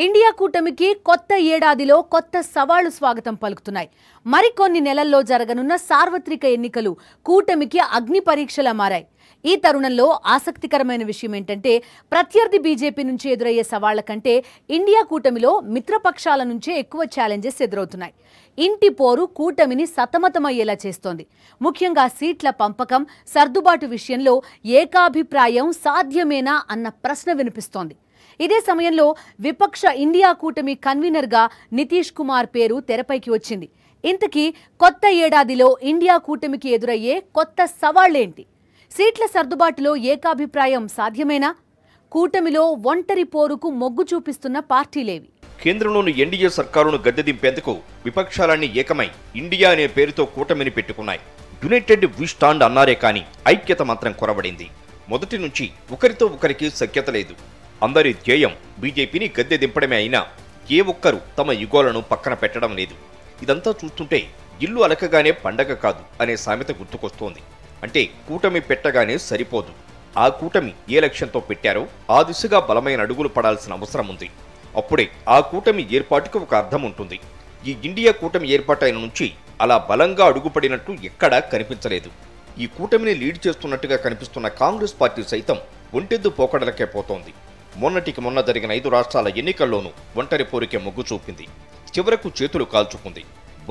India కూటమికి కొత్త ఏడాదిలో కొత్త సవాళ్లు స్వాగతం పలుకుతున్నాయి. మరికొన్ని నెలల్లో జరగనున్న సార్వత్రిక ఎన్నికలు కూటమికి అగ్ని పరీక్షలా మారాయి. ఈ తరుణంలో ఆసక్తికరమైన విషయం ఏంటంటే ప్రత్యర్థి బీజేపీ నుంచి ఎదురయ్యే సవాళ్ల కంటే ఇండియా కూటమిలో మిత్రపక్షాల నుంచే ఎక్కువ ఛాలెంజెస్ ఎదురవుతున్నాయి. ఇంటి పోరు కూటమిని సతమతమయ్యేలా చేస్తోంది. ముఖ్యంగా సీట్ల పంపకం, సర్దుబాటు విషయంలో ఏకాభిప్రాయం సాధ్యమేనా అన్న ప్రశ్న వినిపిస్తోంది. ఇదే సమయంలో విపక్ష ఇండియా కూటమి కన్వీనర్గా నితీష్ కుమార్ పేరు తెరపైకి వచ్చింది. ఇంతకీ కొత్త ఏడాదిలో ఇండియా కూటమికి ఎదురయ్యే కొత్త సవాళ్లేంటి? సీట్ల సర్దుబాటులో ఏకాభిప్రాయం సాధ్యమేనా? కూటమిలో ఒంటరి పోరుకు మొగ్గు చూపిస్తున్న పార్టీలేవి? కేంద్రంలోని ఎన్డీఏ సర్కారును గద్దెదింపేందుకు విపక్షాలన్నీ ఏకమై ఇండియా అనే పేరుతో కూటమిని పెట్టుకున్నాయి. యునైటెడ్ వి స్టాండ్ అన్నారే కానీ ఐక్యత మాత్రం కొరవడింది. మొదటి నుంచి ఒకరితో ఒకరికి సఖ్యత లేదు. అందరి ధ్యేయం బీజేపీని గద్దె దింపడమే అయినా ఏ ఒక్కరూ తమ యుగోలను పక్కన పెట్టడం లేదు. ఇదంతా చూస్తుంటే ఇల్లు అలకగానే పండగ కాదు అనే సామెత గుర్తుకొస్తోంది. అంటే కూటమి పెట్టగానే సరిపోదు. ఆ కూటమి ఏ లక్ష్యంతో పెట్టారో ఆ దిశగా బలమైన అడుగులు పడాల్సిన అవసరం ఉంది. అప్పుడే ఆ కూటమి ఏర్పాటుకు ఒక అర్థం ఉంటుంది. ఈ ఇండియా కూటమి ఏర్పాటైన నుంచి అలా బలంగా అడుగుపడినట్టు ఎక్కడా కనిపించలేదు. ఈ కూటమిని లీడ్ చేస్తున్నట్టుగా కనిపిస్తున్న కాంగ్రెస్ పార్టీ సైతం ఒంటెద్దు పోకడలకే పోతోంది. మొన్నటికి మొన్న జరిగిన 5 రాష్ట్రాల ఎన్నికల్లోనూ ఒంటరి పోరుకే మొగ్గు చూపింది. చివరకు చేతులు కాల్చుకుంది.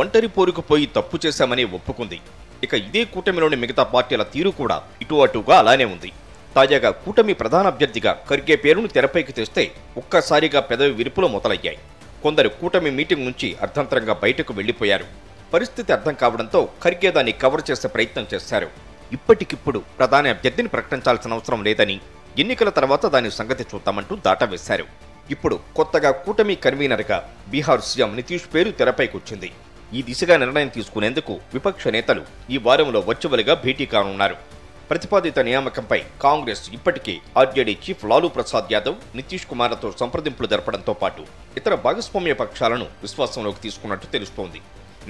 ఒంటరి పోరుకు పోయి తప్పు చేశామని ఒప్పుకుంది. ఇక ఇదే కూటమిలోని మిగతా పార్టీల తీరు కూడా ఇటు అటుగా అలానే ఉంది. తాజాగా కూటమి ప్రధాన అభ్యర్థిగా ఖర్గే పేరును తెరపైకి తెస్తే ఒక్కసారిగా పెదవి విరుపులు మొదలయ్యాయి. కొందరు కూటమి మీటింగ్ నుంచి అర్ధంతరంగా బయటకు వెళ్లిపోయారు. పరిస్థితి అర్థం కావడంతో ఖర్గే దాన్ని కవర్ చేసే ప్రయత్నం చేశారు. ఇప్పటికిప్పుడు ప్రధాని అభ్యర్థిని ప్రకటించాల్సిన అవసరం లేదని, ఎన్నికల తర్వాత దాని సంగతి చూద్దామంటూ దాటవేశారు. ఇప్పుడు కొత్తగా కూటమి కన్వీనర్గా బీహార్ సీఎం నితీష్ పేరు తెరపైకొచ్చింది. ఈ దిశగా నిర్ణయం తీసుకునేందుకు విపక్ష నేతలు ఈ వారంలో వర్చువల్గా భేటీ కానున్నారు. ప్రతిపాదిత నియామకంపై కాంగ్రెస్ ఇప్పటికే ఆర్జేడీ చీఫ్ లాలూ ప్రసాద్ యాదవ్, నితీష్ కుమార్లతో సంప్రదింపులు జరపడంతో పాటు ఇతర భాగస్వామ్య పక్షాలను విశ్వాసంలోకి తీసుకున్నట్టు తెలుస్తోంది.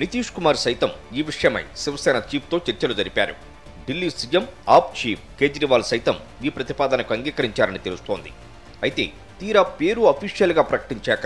నితీష్ కుమార్ సైతం ఈ విషయమై శివసేన చీఫ్తో చర్చలు జరిపారు. ఢిల్లీ సీఎం ఆప్ చీఫ్ కేజ్రీవాల్ సైతం ఈ ప్రతిపాదనకు అంగీకరించారని తెలుస్తోంది. అయితే తీరా పేరు అఫీషియల్గా ప్రకటించాక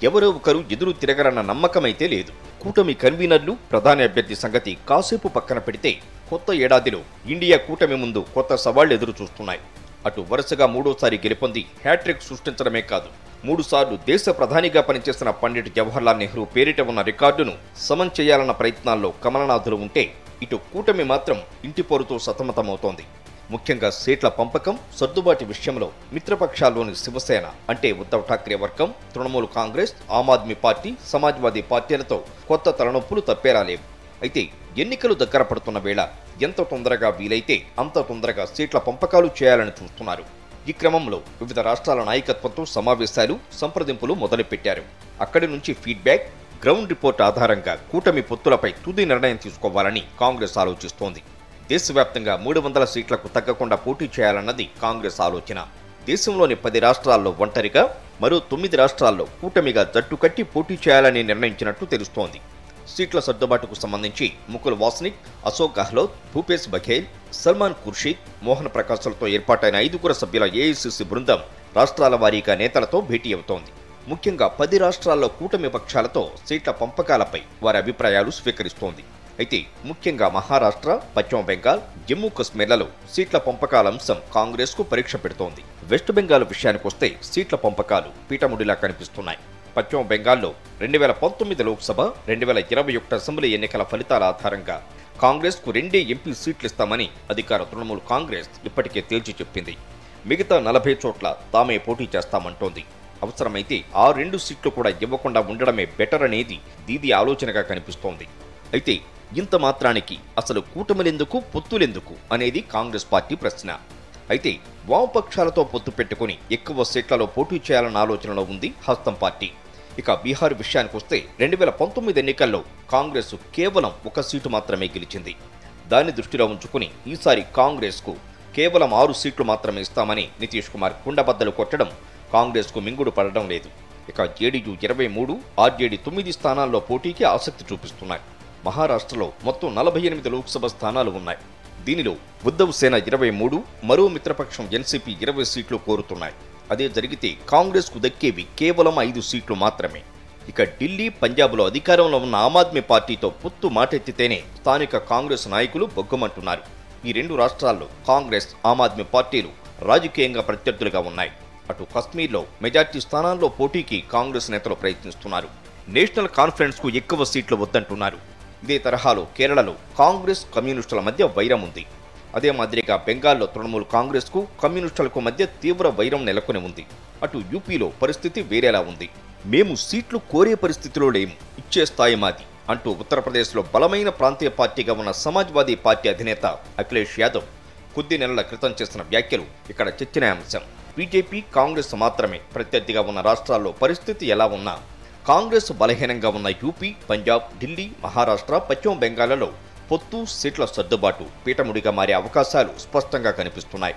ఎవరో ఒకరు ఎదురు తిరగరన్న నమ్మకమైతే లేదు. కూటమి కన్వీనర్లు, ప్రధాని అభ్యర్థి సంగతి కాసేపు పక్కన పెడితే కొత్త ఏడాదిలో ఇండియా కూటమి ముందు కొత్త సవాళ్లు ఎదురు చూస్తున్నాయి. అటు వరుసగా 3వ సారి గెలుపొంది హ్యాట్రిక్ సృష్టించడమే కాదు, 3 సార్లు దేశ ప్రధానిగా పనిచేసిన పండిట్ జవహర్లాల్ నెహ్రూ పేరిట ఉన్న రికార్డును సమం చేయాలన్న ప్రయత్నాల్లో కమలనాథులు ఉంటే, ఇటు కూటమి మాత్రం ఇంటిపోరుతో సతమతమవుతోంది. ముఖ్యంగా సీట్ల పంపకం, సర్దుబాటు విషయంలో మిత్రపక్షాల్లోని శివసేన అంటే ఉద్ధవ్ ఠాక్రే వర్గం, తృణమూల్ కాంగ్రెస్, ఆమ్ ఆద్మీ పార్టీ, సమాజ్వాదీ పార్టీలతో కొత్త తలనొప్పులు తప్పేలా లేవు. అయితే ఎన్నికలు దగ్గర పడుతున్న వేళ ఎంత తొందరగా వీలైతే అంత తొందరగా సీట్ల పంపకాలు చేయాలని చూస్తున్నారు. ఈ క్రమంలో వివిధ రాష్ట్రాల నాయకత్వంతో సమావేశాలు, సంప్రదింపులు మొదలుపెట్టారు. అక్కడి నుంచి ఫీడ్బ్యాక్, గ్రౌండ్ రిపోర్ట్ ఆధారంగా కూటమి పొత్తులపై తుది నిర్ణయం తీసుకోవాలని కాంగ్రెస్ ఆలోచిస్తోంది. దేశవ్యాప్తంగా 300 సీట్లకు తగ్గకుండా పోటీ చేయాలన్నది కాంగ్రెస్ ఆలోచన. దేశంలోని 10 రాష్ట్రాల్లో ఒంటరిగా, మరో 9 రాష్ట్రాల్లో కూటమిగా జట్టు కట్టి పోటీ చేయాలని నిర్ణయించినట్టు తెలుస్తోంది. సీట్ల సర్దుబాటుకు సంబంధించి ముకుల్ వాస్నిక్, అశోక్ గెహ్లోట్, భూపేష్ బఘేల్, సల్మాన్ ఖుర్షీద్, మోహన్ ప్రకాశ్లతో ఏర్పాటైన 5 సభ్యుల ఏఐసీసీ బృందం రాష్ట్రాల వారీగా నేతలతో భేటీ అవుతోంది. ముఖ్యంగా 10 రాష్ట్రాల్లో కూటమి పక్షాలతో సీట్ల పంపకాలపై వారి అభిప్రాయాలు స్వీకరిస్తోంది. అయితే ముఖ్యంగా మహారాష్ట్ర, పశ్చిమ బెంగాల్, జమ్మూ కశ్మీర్లలో సీట్ల పంపకాల అంశం కాంగ్రెస్కు పరీక్ష పెడుతోంది. వెస్ట్ బెంగాల్ విషయానికొస్తే సీట్ల పంపకాలు పీటముడిలా కనిపిస్తున్నాయి. పశ్చిమ బెంగాల్లో 2019 లోక్సభ, 2021 అసెంబ్లీ ఎన్నికల ఫలితాల ఆధారంగా కాంగ్రెస్కు 2 ఎంపీ సీట్లు ఇస్తామని అధికార తృణమూల్ కాంగ్రెస్ ఇప్పటికే తేల్చి చెప్పింది. మిగతా 40 చోట్ల తామే పోటీ చేస్తామంటోంది. అవసరమైతే ఆ 2 సీట్లు కూడా ఇవ్వకుండా ఉండడమే బెటర్ అనేది దీది ఆలోచనగా కనిపిస్తోంది. అయితే ఇంత మాత్రానికి అసలు కూటమిలెందుకు, పొత్తులెందుకు అనేది కాంగ్రెస్ పార్టీ ప్రశ్న. అయితే వామపక్షాలతో పొత్తు పెట్టుకుని ఎక్కువ సీట్లలో పోటీ చేయాలన్న ఆలోచనలో ఉంది హస్తం పార్టీ. ఇక బీహార్ విషయానికొస్తే 2019 ఎన్నికల్లో కాంగ్రెస్ కేవలం 1 సీటు మాత్రమే గెలిచింది. దాన్ని దృష్టిలో ఉంచుకుని ఈసారి కాంగ్రెస్కు కేవలం 6 సీట్లు మాత్రమే ఇస్తామని నితీష్ కుమార్ కుండబద్దలు కొట్టడం కాంగ్రెస్కు మింగుడు పడడం లేదు. ఇక జేడీయూ 23, ఆర్జేడీ 9 స్థానాల్లో పోటీకి ఆసక్తి చూపిస్తున్నాయి. మహారాష్ట్రలో మొత్తం 48 లోక్సభ స్థానాలు ఉన్నాయి. దీనిలో ఉద్ధవ్ సేన 23, మరో మిత్రపక్షం ఎన్సీపీ 20 సీట్లు కోరుతున్నాయి. అదే జరిగితే కాంగ్రెస్కు దక్కేవి కేవలం 5 సీట్లు మాత్రమే. ఇక ఢిల్లీ, పంజాబ్లో అధికారంలో ఉన్న ఆమ్ ఆద్మీ పార్టీతో పొత్తు మాటెత్తితేనే స్థానిక కాంగ్రెస్ నాయకులు బొగ్గమంటున్నారు. ఈ 2 రాష్ట్రాల్లో కాంగ్రెస్, ఆమ్ ఆద్మీ పార్టీలు రాజకీయంగా ప్రత్యర్థులుగా ఉన్నాయి. అటు కశ్మీర్లో మెజార్టీ స్థానాల్లో పోటీకి కాంగ్రెస్ నేతలు ప్రయత్నిస్తున్నారు. నేషనల్ కాన్ఫరెన్స్ కు ఎక్కువ సీట్లు వద్దంటున్నారు. ఇదే తరహాలో కేరళలో కాంగ్రెస్, కమ్యూనిస్టుల మధ్య వైరం ఉంది. అదే మాదిరిగా బెంగాల్లో తృణమూల్ కాంగ్రెస్ కు, కమ్యూనిస్టులకు మధ్య తీవ్ర వైరం నెలకొని ఉంది. అటు యూపీలో పరిస్థితి వేరేలా ఉంది. మేము సీట్లు కోరే పరిస్థితిలో లేము, ఇచ్చే స్థాయి మాది అంటూ ఉత్తరప్రదేశ్లో బలమైన ప్రాంతీయ పార్టీగా ఉన్న సమాజ్వాదీ పార్టీ అధినేత అఖిలేష్ యాదవ్ కొద్ది నెలల క్రితం చేసిన వ్యాఖ్యలు ఇక్కడ చర్చనీయాంశం. బీజేపీ, కాంగ్రెస్ మాత్రమే ప్రత్యర్థిగా ఉన్న రాష్ట్రాల్లో పరిస్థితి ఎలా ఉన్నా కాంగ్రెస్ బలహీనంగా ఉన్న యూపీ, పంజాబ్, ఢిల్లీ, మహారాష్ట్ర, పశ్చిమ బెంగాల్లో పొత్తు, సీట్ల సర్దుబాటు పీటముడిగా మారే అవకాశాలు స్పష్టంగా కనిపిస్తున్నాయి.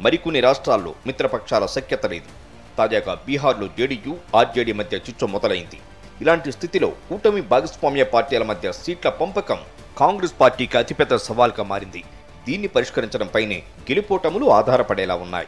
మరికొన్ని రాష్ట్రాల్లో మిత్రపక్షాల సఖ్యత లేదు. తాజాగా బీహార్లో జేడీయూ, ఆర్జేడీ మధ్య చిచ్చు మొదలైంది. ఇలాంటి స్థితిలో కూటమి భాగస్వామ్య పార్టీల మధ్య సీట్ల పంపకం కాంగ్రెస్ పార్టీకి అతిపెద్ద సవాల్గా మారింది. దీన్ని పరిష్కరించడంపైనే గెలుపోటములు ఆధారపడేలా ఉన్నాయి.